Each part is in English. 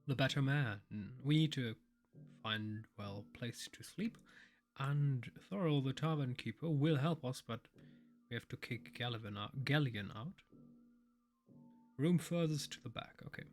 the better man. We need to find, well, place to sleep, and Thorol the tavern keeper will help us, but we have to kick Galleon out. Room furthest to the back, okay.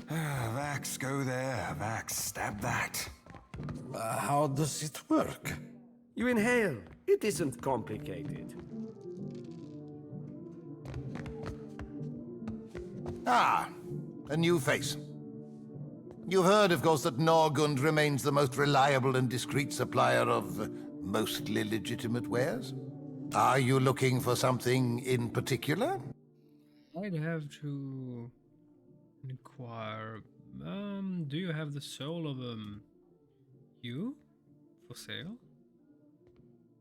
Vax, go there. Vax, stab that. How does it work? You inhale. It isn't complicated. Ah, a new face. You've heard, of course, that Norgund remains the most reliable and discreet supplier of mostly legitimate wares. Are you looking for something in particular? I'd have to inquire. Do you have the soul of you for sale?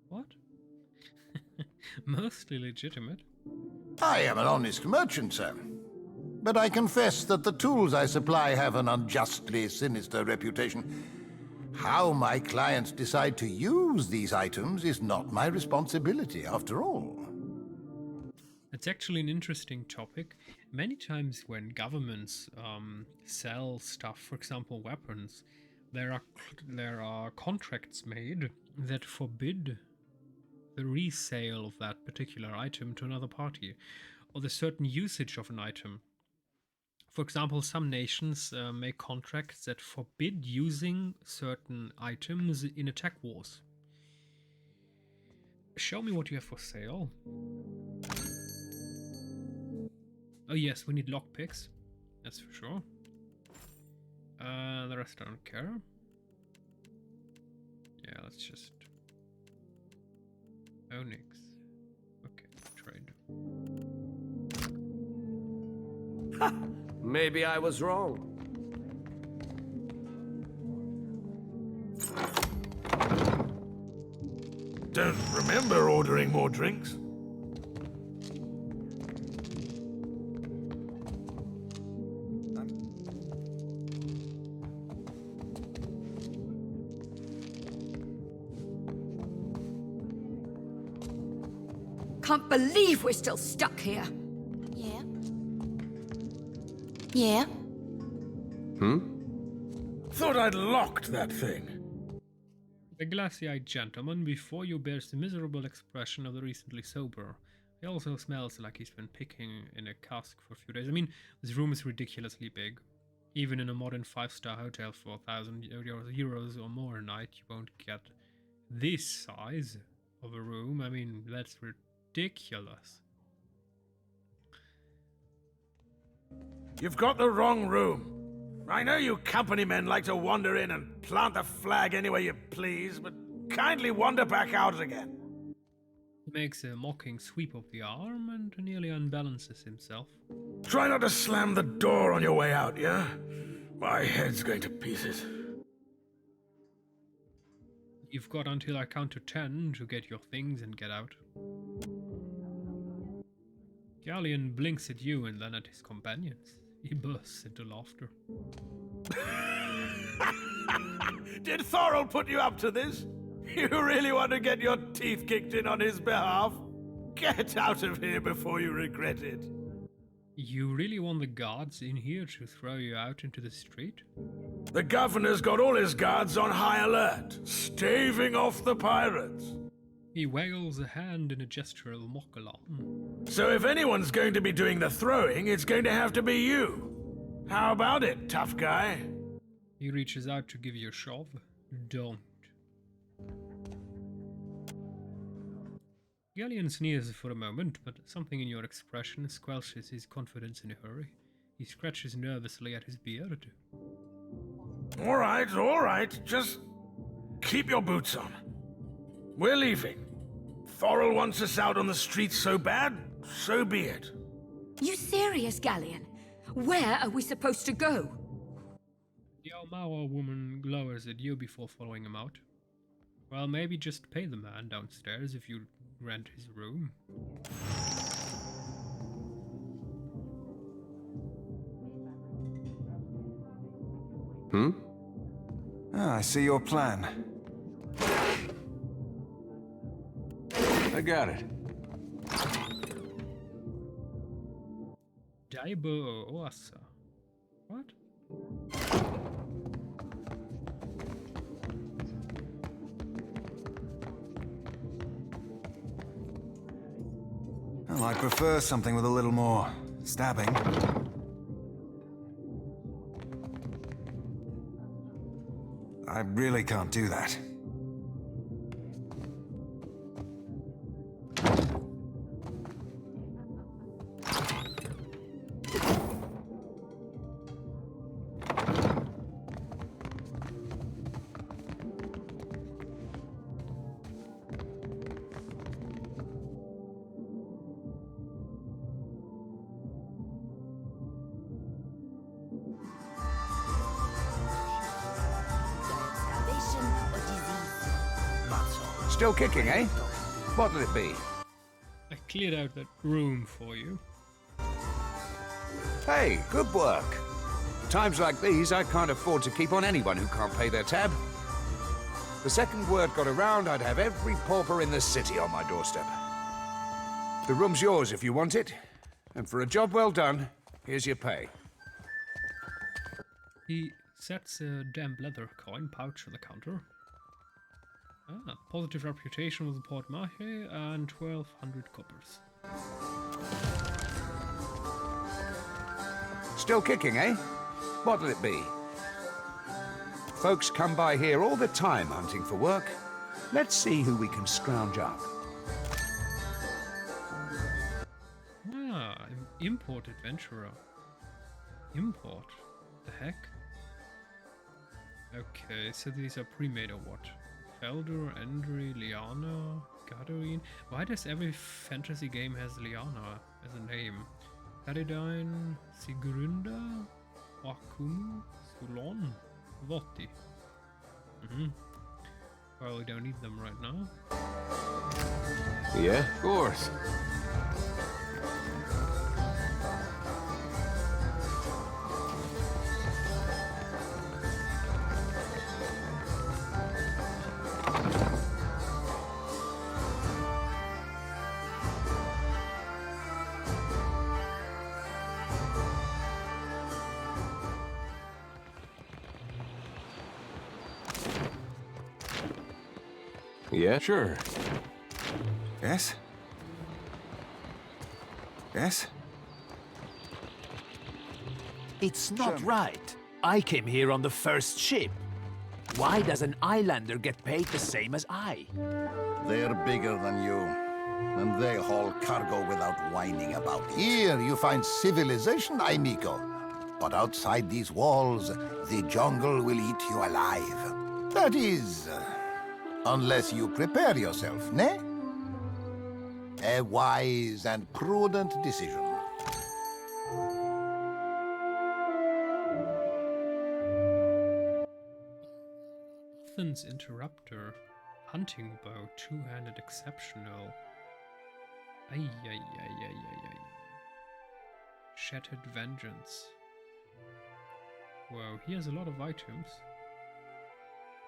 What? Mostly legitimate. I am an honest merchant, sir. But I confess that the tools I supply have an unjustly sinister reputation. How my clients decide to use these items is not my responsibility, after all. It's actually an interesting topic. Many times when governments sell stuff, for example weapons, there are contracts made that forbid the resale of that particular item to another party, or the certain usage of an item. For example, some nations make contracts that forbid using certain items in attack wars. Show me what you have for sale. Oh yes, we need lockpicks. That's for sure. The rest I don't care. Yeah, let's just... Onyx. Okay, trade. Ha! Maybe I was wrong. Don't remember ordering more drinks. Can't believe we're still stuck here. Yeah. Yeah? Thought I'd locked that thing. The glassy-eyed gentleman before you bears the miserable expression of the recently sober. He also smells like he's been picking in a cask for a few days. I mean, this room is ridiculously big. Even in a modern 5-star hotel for 1,000 euros or more a night, you won't get this size of a room. I mean, that's ridiculous. You've got the wrong room. I know you company men like to wander in and plant the flag anywhere you please, but kindly wander back out again. He makes a mocking sweep of the arm and nearly unbalances himself. Try not to slam the door on your way out, yeah? My head's going to pieces. You've got until I count to 10 to get your things and get out. Galleon blinks at you and then at his companions. He bursts into laughter. Did Thorol put you up to this? You really want to get your teeth kicked in on his behalf? Get out of here before you regret it. You really want the guards in here to throw you out into the street? The governor's got all his guards on high alert, staving off the pirates. He waggles a hand in a gesture of mock alarm. So if anyone's going to be doing the throwing, it's going to have to be you. How about it, tough guy? He reaches out to give you a shove. Don't. Galleon sneers for a moment, but something in your expression squelches his confidence in a hurry. He scratches nervously at his beard. All right, just keep your boots on. We're leaving. Thorol wants us out on the streets so bad, so be it. You serious, Galleon? Where are we supposed to go? The Almawa woman glowers at you before following him out. Well, maybe just pay the man downstairs if you rent his room. I see your plan. I got it. Daibo Oasa. What? Well, I prefer something with a little more stabbing. I really can't do that. Still kicking, eh? What'll it be? I cleared out that room for you. Hey, good work. Times like these, I can't afford to keep on anyone who can't pay their tab. The second word got around, I'd have every pauper in the city on my doorstep. The room's yours if you want it. And for a job well done, here's your pay. He sets a damp leather coin pouch on the counter. Ah, positive reputation with the Port Mahe and 1200 coppers. Still kicking, eh? What'll it be? Folks come by here all the time hunting for work. Let's see who we can scrounge up. Ah, import adventurer. Import? The heck? Okay, so these are pre-made or what? Felder, Andre, Liana, Gadarine. Why does every fantasy game has Liana as a name? Paradine, Sigrunda, Akumu, Sulon, Votti. Well, we don't need them right now. Yeah, of course. Yeah, sure. Yes? Yes? It's not right. I came here on the first ship. Why does an islander get paid the same as I? They're bigger than you, and they haul cargo without whining about it. Here you find civilization, Ainiko. But outside these walls, the jungle will eat you alive. That is, unless you prepare yourself, ne? A wise and prudent decision. Ethan's Interrupter. Hunting bow, two-handed exceptional. Ay, ay, ay, ay, ay, ay. Shattered Vengeance. Wow, he has a lot of items.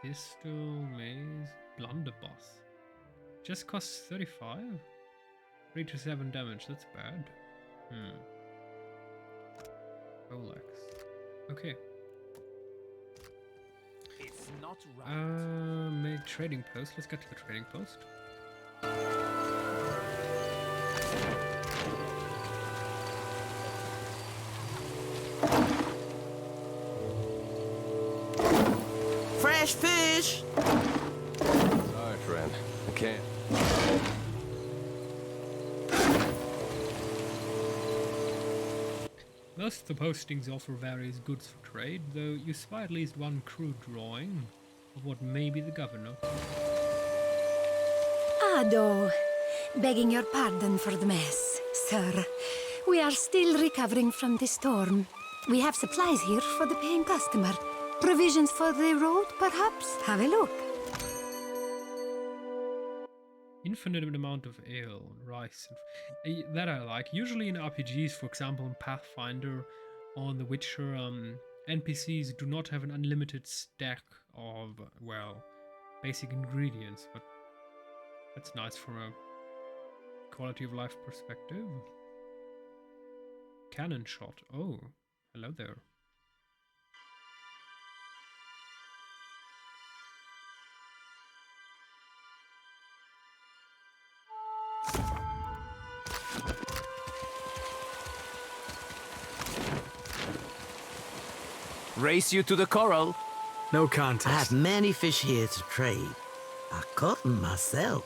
Pistol, mace, blunderbuss. Just costs 35? 3 to 7 damage, that's bad. Rolex. Okay. It's not right. Make trading post. Let's get to the trading post. Fresh fish! Sorry, friend. I can't. Most of the postings offer various goods for trade, though you spy at least one crude drawing of what may be the governor. Ado, begging your pardon for the mess, sir. We are still recovering from the storm. We have supplies here for the paying customer. Provisions for the road, perhaps? Have a look. Infinite amount of ale, rice, and that I like. Usually in RPGs, for example in Pathfinder or in The Witcher, NPCs do not have an unlimited stack of, well, basic ingredients, but that's nice from a quality of life perspective. Cannon shot. Oh, hello there. Race you to the coral. No I contest. have many fish here to trade. I caught them myself.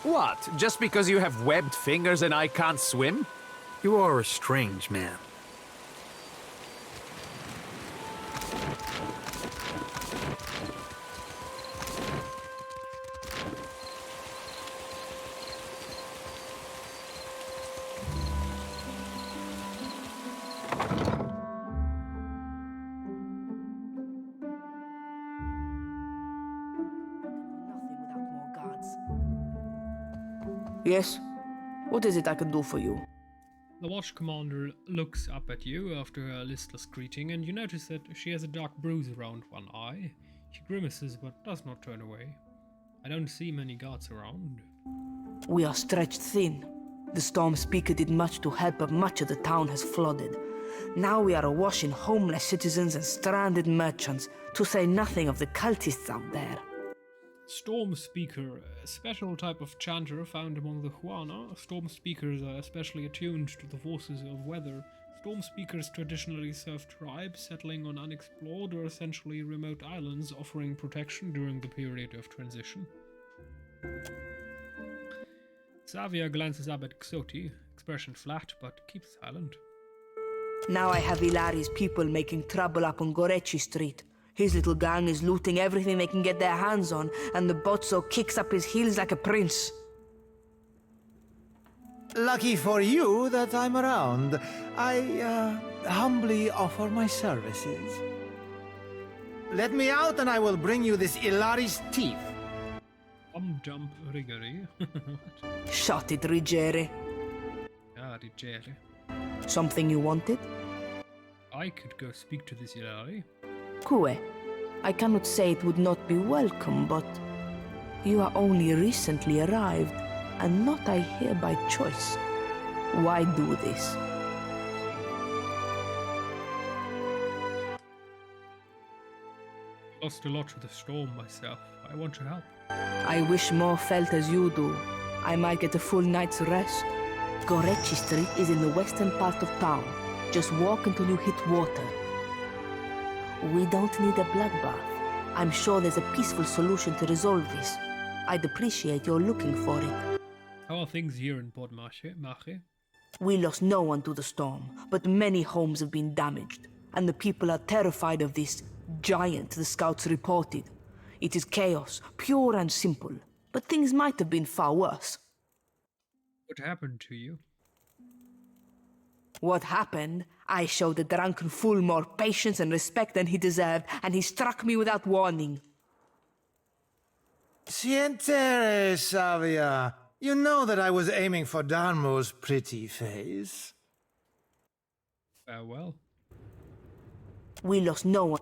What? Just because you have webbed fingers and I can't swim? You are a strange man. Nothing without more guards. Yes? What is it I can do for you? The watch commander looks up at you after a listless greeting, and you notice that she has a dark bruise around one eye. She grimaces but does not turn away. I don't see many guards around. We are stretched thin. The Storm Speaker did much to help, but much of the town has flooded. Now we are awash in homeless citizens and stranded merchants, to say nothing of the cultists out there. Storm Speaker, a special type of chanter found among the Huana. Storm Speakers are especially attuned to the forces of weather. Storm Speakers traditionally serve tribes settling on unexplored or essentially remote islands, offering protection during the period of transition. Xavier glances up at Xoti, expression flat but keeps silent. Now I have Ilari's people making trouble up on Gorechi Street. His little gang is looting everything they can get their hands on, and the Bozzo kicks up his heels like a prince. Lucky for you that I'm around. I humbly offer my services. Let me out and I will bring you this Ilari's teeth. Jump Rigori. Shut it, Rigere. Ah, Rigere. Something you wanted? I could go speak to this Ilari. Kue, I cannot say it would not be welcome, but you are only recently arrived, and not I here by choice. Why do this? Lost a lot to the storm myself. I want to help. I wish more felt as you do. I might get a full night's rest. Gorechi Street is in the western part of town. Just walk until you hit water. We don't need a bloodbath. I'm sure there's a peaceful solution to resolve this. I'd appreciate your looking for it. How are things here in Port Mache? We lost no one to the storm, but many homes have been damaged, and the people are terrified of this giant the scouts reported. It is chaos, pure and simple, but things might have been far worse. What happened to you? What happened? I showed the drunken fool more patience and respect than he deserved, and he struck me without warning. Sientere, Savia. You know that I was aiming for Darmo's pretty face. Farewell. We lost no one.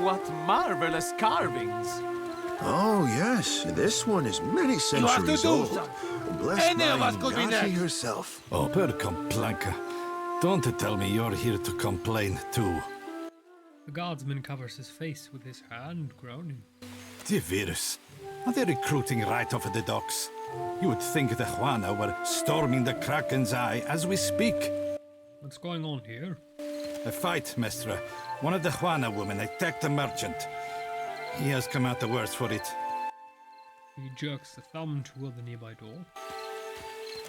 What marvelous carvings! Oh, yes. This one is many centuries old. Blessed by Ingati herself. Oh, per complanca. Don't tell me you're here to complain, too. The guardsman covers his face with his hand, groaning. The virus. Are they recruiting right off of the docks? You would think the Juana were storming the Kraken's Eye as we speak. What's going on here? A fight, Mestra. One of the Juana women attacked a merchant. He has come out the worse for it. He jerks the thumb toward the nearby door.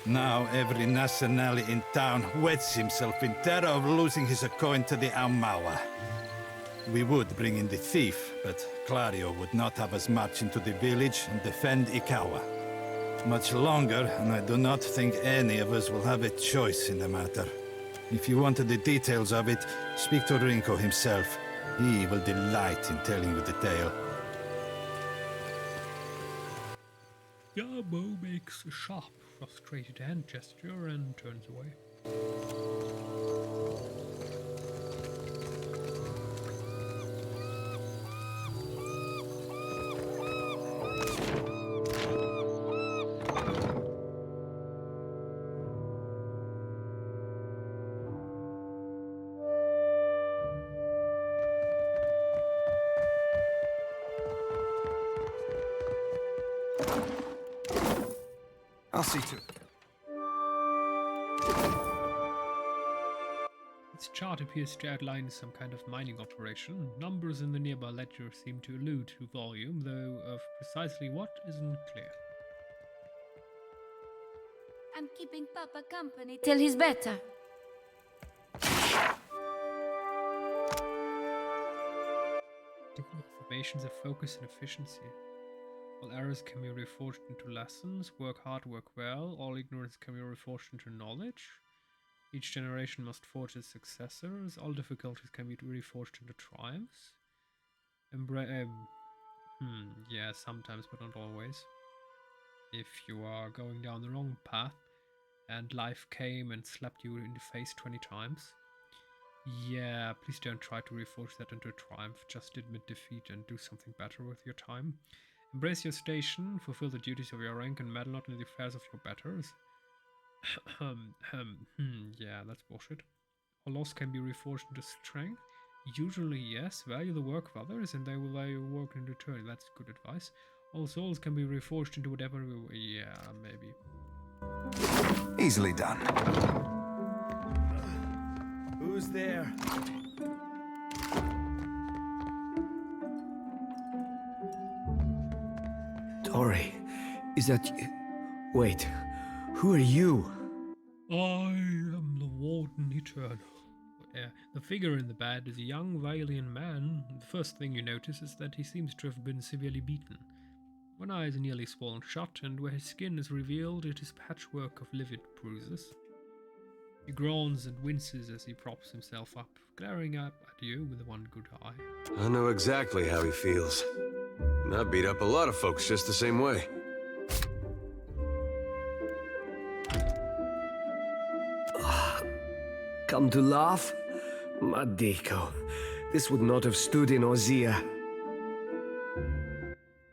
Now every Nasanali in town wets himself in terror of losing his coin to the Aumaua. We would bring in the thief, but Clario would not have us march into the village and defend Ikawa. Much longer, and I do not think any of us will have a choice in the matter. If you wanted the details of it, speak to Rinko himself. He will delight in telling you the tale. Yarbo makes a sharp, frustrated hand gesture and turns away. I'll see to it. Its chart appears to outline some kind of mining operation. Numbers in the nearby ledger seem to allude to volume, though of precisely what isn't clear. I'm keeping Papa company till he's better. Particular formations of focus and efficiency. All errors can be reforged into lessons. Work hard, work well. All ignorance can be reforged into knowledge. Each generation must forge its successors. All difficulties can be reforged into triumphs. Yeah, sometimes, but not always. If you are going down the wrong path and life came and slapped you in the face 20 times, yeah, please don't try to reforge that into a triumph. Just admit defeat and do something better with your time. Embrace your station, fulfill the duties of your rank, and meddle not in the affairs of your betters. Yeah, that's bullshit. All loss can be reforged into strength. Usually, yes. Value the work of others, and they will value your work in return. That's good advice. All souls can be reforged into whatever. Yeah, maybe. Easily done. Who's there? Tori, is that you? Wait, who are you? I am the Warden Eternal. The figure in the bed is a young Vailian man. The first thing you notice is that he seems to have been severely beaten. One eye is nearly swollen shut, and where his skin is revealed, it is patchwork of livid bruises. He groans and winces as he props himself up, glaring up at you with one good eye. I know exactly how he feels. And I beat up a lot of folks just the same way. Come to laugh? Madiko, this would not have stood in Ozia.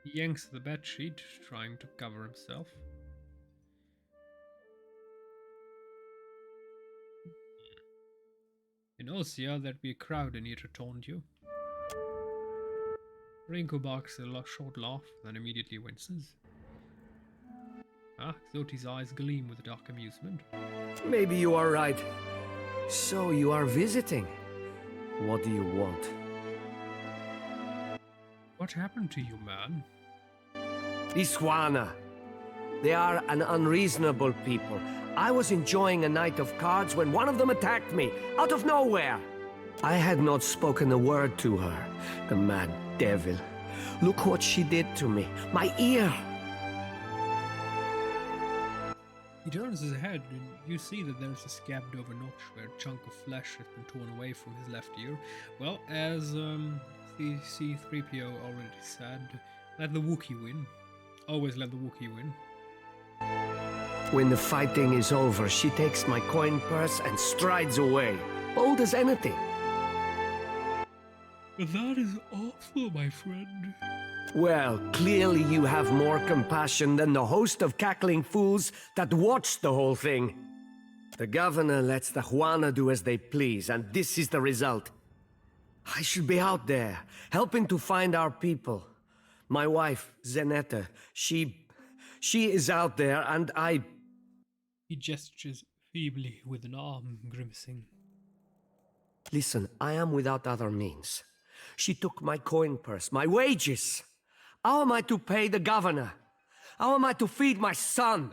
He yanks the bedsheet, trying to cover himself. In Ozia, there'd be a crowd in here to taunt you. Rinko barks a short laugh, then immediately winces. Xoti's eyes gleam with dark amusement. Maybe you are right. So you are visiting. What do you want? What happened to you, man? These Juana. They are an unreasonable people. I was enjoying a night of cards when one of them attacked me, out of nowhere. I had not spoken a word to her, the mad devil. Look what she did to me. My ear! He turns his head, and you see that there's a scabbed over notch where a chunk of flesh has been torn away from his left ear. Well, as C3PO already said, let the Wookiee win. Always let the Wookiee win. When the fighting is over, she takes my coin purse and strides away, bold as anything. But that is awful, my friend. Well, clearly you have more compassion than the host of cackling fools that watched the whole thing. The governor lets the Juana do as they please, and this is the result. I should be out there, helping to find our people. My wife, Zenetta, she is out there, and I... He gestures feebly with an arm, grimacing. Listen, I am without other means. She took my coin purse, my wages. How am I to pay the governor? How am I to feed my son?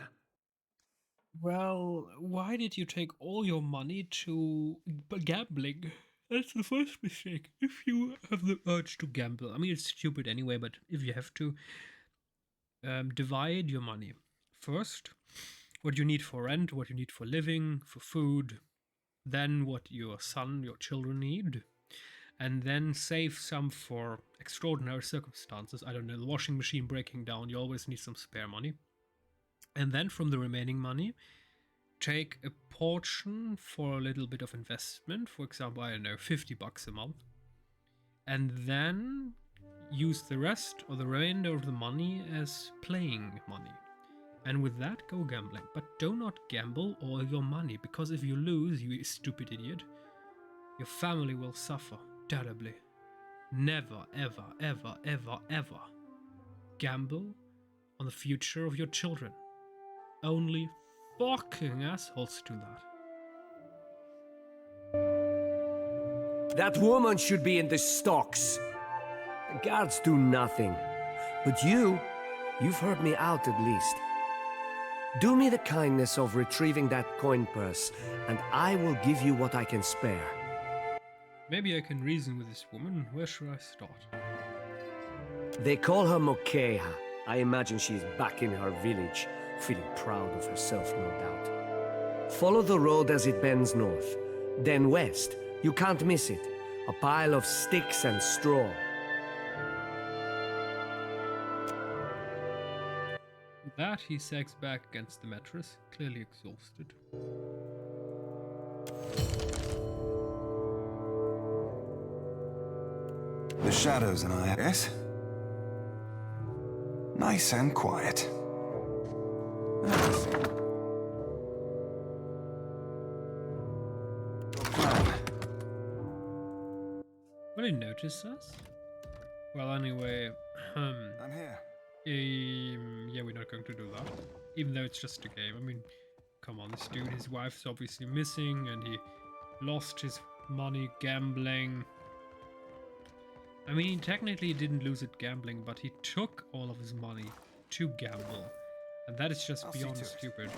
Well, why did you take all your money to gambling? That's the first mistake. If you have the urge to gamble, I mean, it's stupid anyway, but if you have to, divide your money. First, what you need for rent, what you need for living, for food, then what your son, your children need, and then save some for extraordinary circumstances. I don't know, the washing machine breaking down, you always need some spare money. And then from the remaining money, take a portion for a little bit of investment, for example, I don't know, $50 a month, and then use the rest or the remainder of the money as playing money. And with that, go gambling. But do not gamble all your money, because if you lose, you stupid idiot, your family will suffer terribly. Never, ever, ever, ever, ever gamble on the future of your children. Only fucking assholes do that. That woman should be in the stocks. The guards do nothing. But you've heard me out at least. Do me the kindness of retrieving that coin purse, and I will give you what I can spare. Maybe I can reason with this woman. Where should I start? They call her Mokeha. I imagine she's back in her village, feeling proud of herself, no doubt. Follow the road as it bends north, then west. You can't miss it. A pile of sticks and straw. With that, he sags back against the mattress, clearly exhausted. The shadows and I, yes? Nice and quiet. Will he notice us? Well, anyway, I'm here. yeah, we're not going to do that. Even though it's just a game. I mean, come on, this dude, his wife's obviously missing, and he lost his money gambling. I mean, technically he didn't lose it gambling, but he took all of his money to gamble. And that is just beyond stupid.